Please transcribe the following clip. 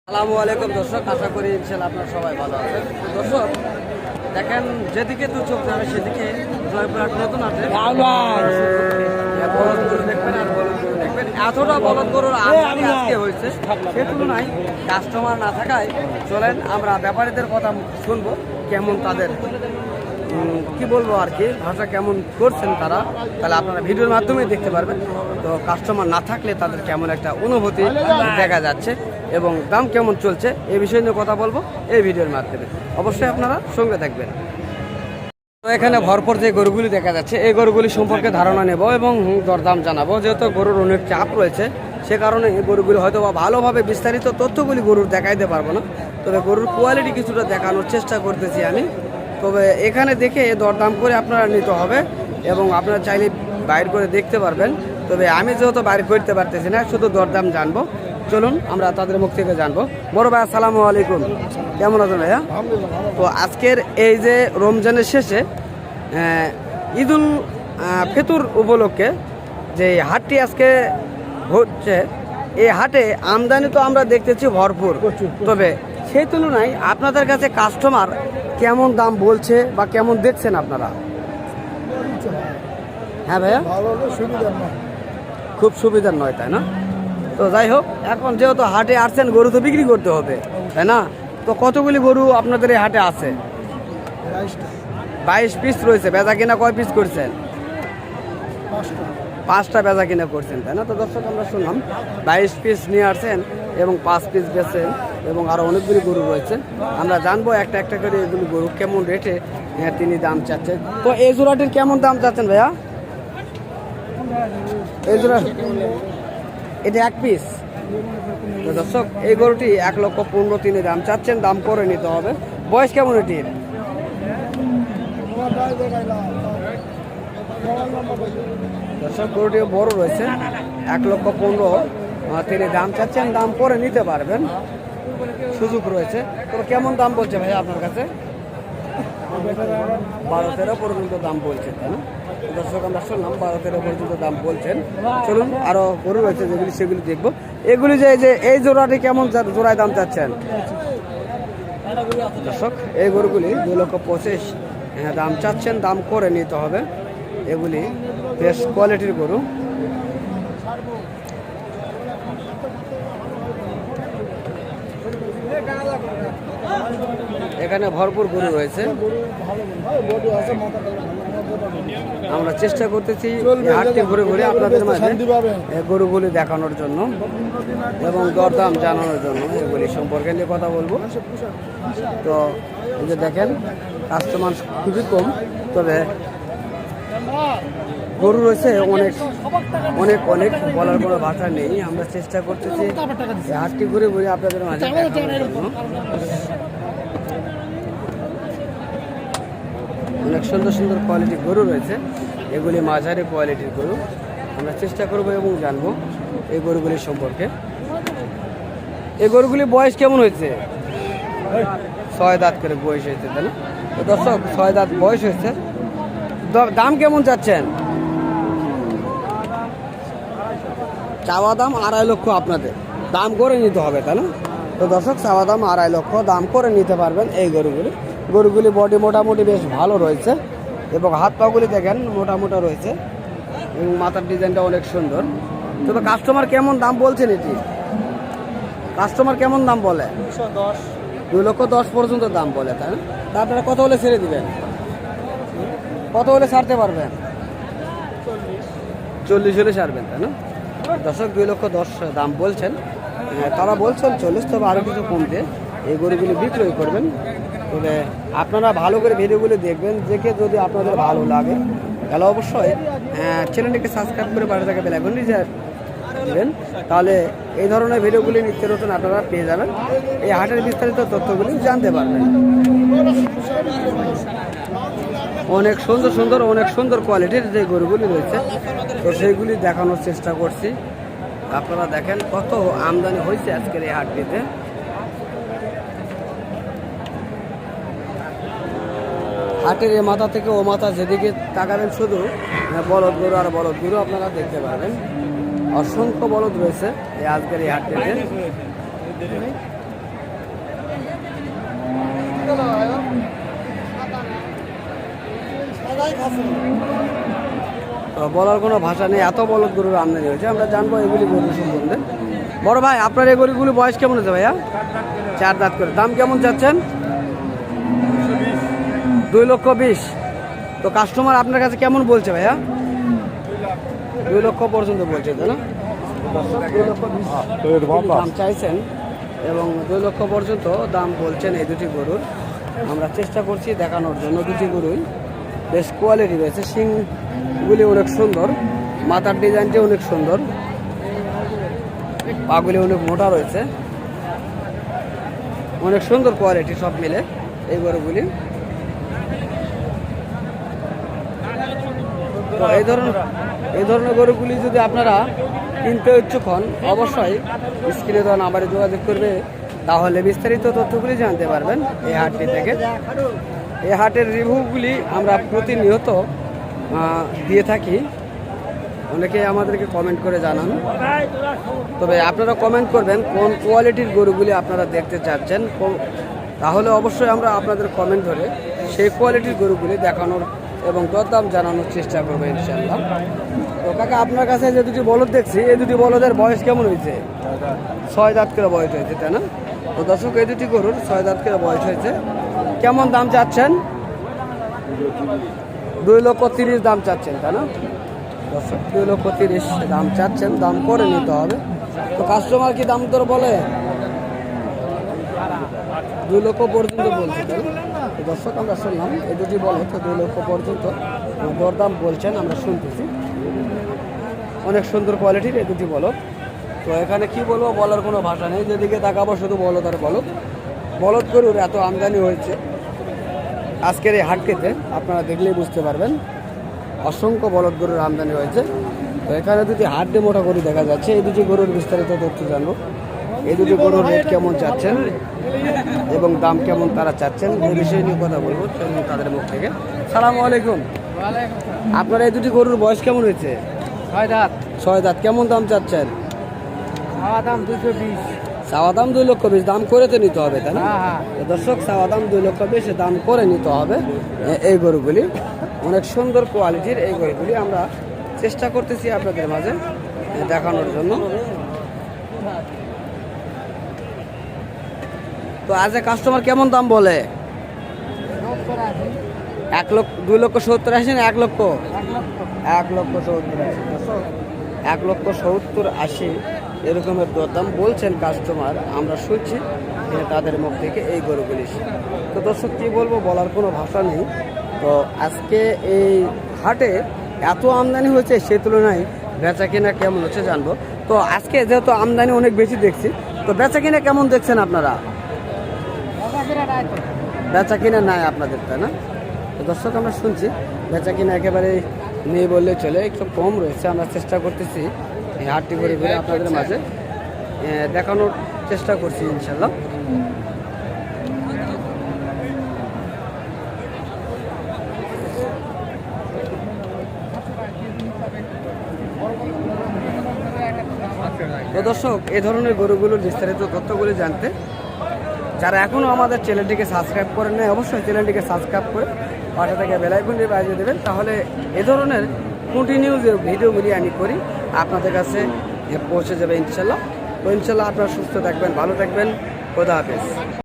আসসালামু আলাইকুম দর্শক, আশা করি ইনশাআল্লাহ আপনারা সবাই ভালো আছেন। দর্শক দেখেন, যেদিকে দু চোখ যাবে সেদিকে জয়পুরহাট নতুন আছে বলদ গরু দেখবেন আর বলদ গরু দেখবেন। এতটা বলদ গরুর আমদানি আজকে হয়েছে, সে তুলনায় কাস্টমার না থাকায় চলেন আমরা ব্যাপারীদের কথা শুনবো, কেমন তাদের কি বলবো আর কি ভাষা কেমন করছেন তারা, তাহলে আপনারা ভিডিওর মাধ্যমে দেখতে পারবেন। তো কাস্টমার না থাকলে তাদের কেমন একটা অনুভূতি দেখা যাচ্ছে এবং দাম কেমন চলছে এই বিষয় নিয়ে কথা বলবো এই ভিডিওর মাধ্যমে। অবশ্যই আপনারা সঙ্গে থাকবেন। তো এখানে ভরপুর যে গরুগুলি দেখা যাচ্ছে এই গরুগুলি সম্পর্কে ধারণা নেব এবং দরদাম জানাবো। যেহেতু গরুর অনেক চাপ রয়েছে সে কারণে এই গরুগুলি হয়তো বা ভালোভাবে বিস্তারিত তথ্যগুলি গরুর দেখাইতে পারবো না, তবে গরুর কোয়ালিটি কিছুটা দেখানোর চেষ্টা করতেছি আমি। তবে এখানে দেখে দরদাম করে আপনারা নিতে হবে এবং আপনারা চাইলে বাইর করে দেখতে পারবেন। তবে আমি যেহেতু বাইর করতে পারতেছি না, শুধু দরদাম জানবো। চলুন আমরা তাদের মুখ থেকে জানবো। বড় ভাই আসসালামু আলাইকুম, কেমন আছেন ভাইয়া? তো আজকের এই যে রমজানের শেষে ঈদুল ফিতর উপলক্ষে যে হাটটি আজকে হচ্ছে, এই হাটে আমদানি তো আমরা দেখতেছি ভরপুর, তবে সেই তুলনায় আপনাদের কাছে কাস্টমার কেমন দাম বলছে বা কেমন দেখছেন আপনারা? হ্যাঁ ভাইয়া, খুব সুবিধার নয়, তাই না? তো যাই হোক, এখন যেহেতু হাটে আসছেন গরু তো বিক্রি করতে হবে, তাই না? তো কতগুলি গরু আপনাদের এই হাটে আছে? 22 পিস রয়েছে। বেচা কিনা কয় পিস করছেন? 5টা বেচা কিনা করছেন, তাই না? তো দর্শক আমরা শুনলাম 22 পিস নিয়ে আসছেন এবং 5 পিস বেচেন এবং আরও অনেকগুলি গরু রয়েছে। আমরা জানবো একটা একটা করে এগুলি গরু কেমন রেটে তিনি দাম চাচ্ছেন। তো এই জোড়াটির কেমন দাম চাচ্ছেন ভাইয়া? এই জোড়া এটা 1 পিস। তো দর্শক এই গরুটি 1,15,000 তিনি দাম চাচ্ছেন, দাম করে নিতে হবে। বয়স কেমন এটির? দর্শক গরুটি বড় রয়েছে, 1,15,000 তিনি দাম চাচ্ছেন, দাম করে নিতে পারবেন, সুযোগ রয়েছে। তো কেমন দাম বলছে ভাই আপনার কাছে? 12-13 পর্যন্ত দাম বলছেন, তাই না? দর্শক আমরা শুনলাম 12-13 পর্যন্ত দাম বলছেন। চলুন আরো গরু রয়েছে যেগুলি সেগুলি দেখবো। এগুলি যে এই জোড়াটি কেমন জোড়ায় দাম চাচ্ছেন? দর্শক এই গরুগুলি 2,25,000 দাম চাচ্ছেন, দাম করে নিতে হবে। এগুলি বেশ কোয়ালিটির গরু। এখানে ভরপুর গরু রয়েছে, আমরা চেষ্টা করতেছি হাটটি ঘুরে ঘুরে আপনাদের মাঝে গরুগুলি দেখানোর জন্য এবং দরদাম জানানোর জন্য এগুলি সম্পর্কে নিয়ে কথা বলবো। তো এই যে দেখেন কাস্টমার খুবই কম, তবে গরু রয়েছে অনেক অনেক অনেক, বলার কোনো ভাষা নেই। আমরা চেষ্টা করতেছি হাটটি ঘুরে ঘুরে আপনাদের মাঝে দেখানোর জন্য। অনেক সুন্দর সুন্দর কোয়ালিটির গরু রয়েছে, এগুলি মাঝারি কোয়ালিটির গরু। আমরা চেষ্টা করবো এবং জানবো এই গরুগুলির সম্পর্কে। এই গরুগুলি বয়স কেমন হয়েছে? 6 দাঁত করে বয়স হয়েছে, তাই না? তো দর্শক 6 দাঁত বয়স হয়েছে। দাম কেমন চাচ্ছেন? চাওয়া দাম 2.5 লক্ষ, আপনাদের দাম করে নিতে হবে, তাই না? তো দর্শক চাওয়া দাম 2.5 লক্ষ, দাম করে নিতে পারবেন এই গরুগুলি বডি মোটামুটি বেশ ভালো রয়েছে এবং হাত পাগুলি দেখেন মোটামোটা রয়েছে এবং মাথার ডিজাইনটা অনেক সুন্দর। তবে কাস্টমার কেমন দাম বলছেন? এটি কাস্টমার কেমন দাম বলে? 2,10,000 পর্যন্ত দাম বলে, তাই না? তা আপনারা কত হলে ছেড়ে দিবেন? কত হলে ছাড়তে পারবেন? 40 হলে ছাড়বেন, তাই না? দর্শক 2,10,000 দাম বলছেন, তারা বলছেন 40, তবে আরও কিছু কমতে এই গরুগুলি বিক্রয় করবেন। তবে আপনারা ভালো করে ভিডিওগুলি দেখবেন, দেখে যদি আপনাদের ভালো লাগে তাহলে অবশ্যই চ্যানেলটিকে সাবস্ক্রাইব করে পাশে থাকা বেল আইকনটি দিবেন, তাহলে এই ধরনের ভিডিওগুলি নিত্য নতুন আপনারা পেয়ে যাবেন, এই হাটের বিস্তারিত তথ্যগুলি জানতে পারবেন। অনেক সুন্দর সুন্দর অনেক সুন্দর কোয়ালিটির যে গরুগুলি রয়েছে, তো সেইগুলি দেখানোর চেষ্টা করছি। আপনারা দেখেন কত আমদানি হয়েছে আজকের এই হাটটিতে। হাটের এ মাথা থেকে ও মাথা যেদিকে তাকাবেন শুধু বলদ গরু আর বলদ গরু আপনারা দেখতে পাবেন। অসংখ্য বলদ রয়েছে এই আজকের এই হাটটিতে। তো বলার কোনো ভাষা নেই, এত বলদ গরুর আমদানি হয়েছে। আমরা জানবো এগুলি গরু সম্বন্ধে। বড় ভাই, আপনার এই গরুগুলি বয়স কেমন হচ্ছে ভাইয়া? 4 দাঁত করে। দাম কেমন চাচ্ছেন? 2,20,000। তো কাস্টমার আপনার কাছে কেমন বলছে ভাইয়া? 2 লক্ষ পর্যন্ত বলছে, তাই না? 2,20,000 দাম চাইছেন এবং 2 লক্ষ পর্যন্ত দাম বলছেন এই দুটি গরুর। আমরা চেষ্টা করছি দেখানোর জন্য। দুটি গরুই বেশ কোয়ালিটি রয়েছে, শিংগুলি অনেক সুন্দর, মাথার ডিজাইনটি অনেক সুন্দর, পাগুলি অনেক মোটা রয়েছে, অনেক সুন্দর কোয়ালিটি সব মিলে এই গরুগুলি। তো এই ধরনের গরুগুলি যদি আপনারা কিনতে ইচ্ছুক হন, অবশ্যই স্ক্রিনে দেওয়া নাম্বারে যোগাযোগ করবে, তাহলে বিস্তারিত তথ্যগুলি জানতে পারবেন এই হাটটি থেকে। এই হাটের রিভিউগুলি আমরা প্রতিনিয়ত দিয়ে থাকি, অনেকে আমাদেরকে কমেন্ট করে জানান। তবে আপনারা কমেন্ট করবেন কোন কোয়ালিটির গরুগুলি আপনারা দেখতে চাচ্ছেন, তাহলে অবশ্যই আমরা আপনাদের কমেন্ট ধরে সেই কোয়ালিটির গরুগুলি দেখানোর এবং দরদাম জানানোর চেষ্টা করবো ইনশাল্লাহ। তো কাকা, আপনার কাছে যে দুটি বলদ দেখছি, এই দুটি বলদের বয়স কেমন হয়েছে? 6 দাঁত করে বয়স হয়েছে, তাই না? তো দর্শক, এই দুটি গরুর 6 দাঁত করে বয়স হয়েছে। কেমন দাম চাচ্ছেন? 2,30,000 দাম চাচ্ছেন, তাই না দর্শক? 2,30,000 দাম চাচ্ছেন, দাম করে নিতে হবে। তো কাস্টমার কি দাম দর বলে? 2 লক্ষ পর্যন্ত বলছে, তাই না? তো দর্শক, আমরা শুনলাম এই দুটি বলে তো 2 লক্ষ পর্যন্ত দরদাম বলছেন, আমরা শুনতেছি। অনেক সুন্দর কোয়ালিটির এই দুটি বলদ। তো এখানে কি বলবো, বলার কোনো ভাষা নেই। যেদিকে তাকাবো শুধু বলদ আর বলদ। বলদ গরুর এত আমদানি হয়েছে আজকের এই হাটটিতে, আপনারা দেখলেই বুঝতে পারবেন অসংখ্য বলদ গরুর আমদানি হয়েছে। তো এখানে দুটি হাট দিয়ে মোটা গরু দেখা যাচ্ছে। এই দুটি গরুর বিস্তারিত তথ্য জানবো। এই দুটি গরুর রেট কেমন চাচ্ছেন এবং দাম কেমন তারা চাচ্ছেন, এই বিষয় নিয়ে কথা বলবো তাদের মুখ থেকে। সালামু আলাইকুম। আপনার এই দুটি গরুর বয়স কেমন হয়েছে? 6 দাঁত। 6 দাঁত। কেমন দাম চাচ্ছেন? চাওয়া দাম 220। চাওয়া দাম 2,20,000, দাম করে তো নিতে হবে, তাই না? হ্যাঁ। দর্শক, চাওয়া দাম 2,20,000, দাম করে নিতে হবে। এই গরুগুলি অনেক সুন্দর কোয়ালিটির। এই গরুগুলি আমরা চেষ্টা করতেছি আপনাদের মাঝে দেখানোর জন্য। তো আজ কাস্টমার কেমন দাম বলে? 2,70,000 না 1 লক্ষ? 1,70,000। 1,70,000 এরকমের দরদাম বলছেন কাস্টমার, আমরা শুনছি তাদের মুখ থেকে এই গরুগুলি। তো দর্শক, কী বলবো, বলার কোনো ভাষা নেই। তো আজকে এই হাটে এত আমদানি হয়েছে, সেই তুলনায় বেচা কিনা কেমন হচ্ছে জানবো। তো আজকে যেহেতু আমদানি অনেক বেশি দেখছি, তো বেচা কিনা কেমন দেখছেন আপনারা? বেচা কিনা নাই আপনাদের, তাই না? তো দর্শক, আমরা শুনছি বেচা কিনা একেবারে নেই বললে চলে, একটু কম রয়েছে। আমরা চেষ্টা করতেছি এই হাটটি ঘুরে ঘুরে আপনাদের মাঝে দেখানোর চেষ্টা করছি ইনশাল্লাহ। তো দর্শক, এই ধরনের গরুগুলোর বিস্তারিত তথ্যগুলি জানতে যারা এখনও আমাদের চ্যানেলটিকে সাবস্ক্রাইব করেন নাই, অবশ্যই চ্যানেলটিকে সাবস্ক্রাইব করে পাশে থেকে বেল আইকনটি বাজিয়ে দেবেন, তাহলে এ ধরনের কন্টিনিউ যে ভিডিওগুলি আমি করি আপনাদের কাছে পৌঁছে যাবে ইনশাল্লাহ। তো ইনশাল্লাহ আপনারা সুস্থ থাকবেন, ভালো থাকবেন। খোদা হাফেজ।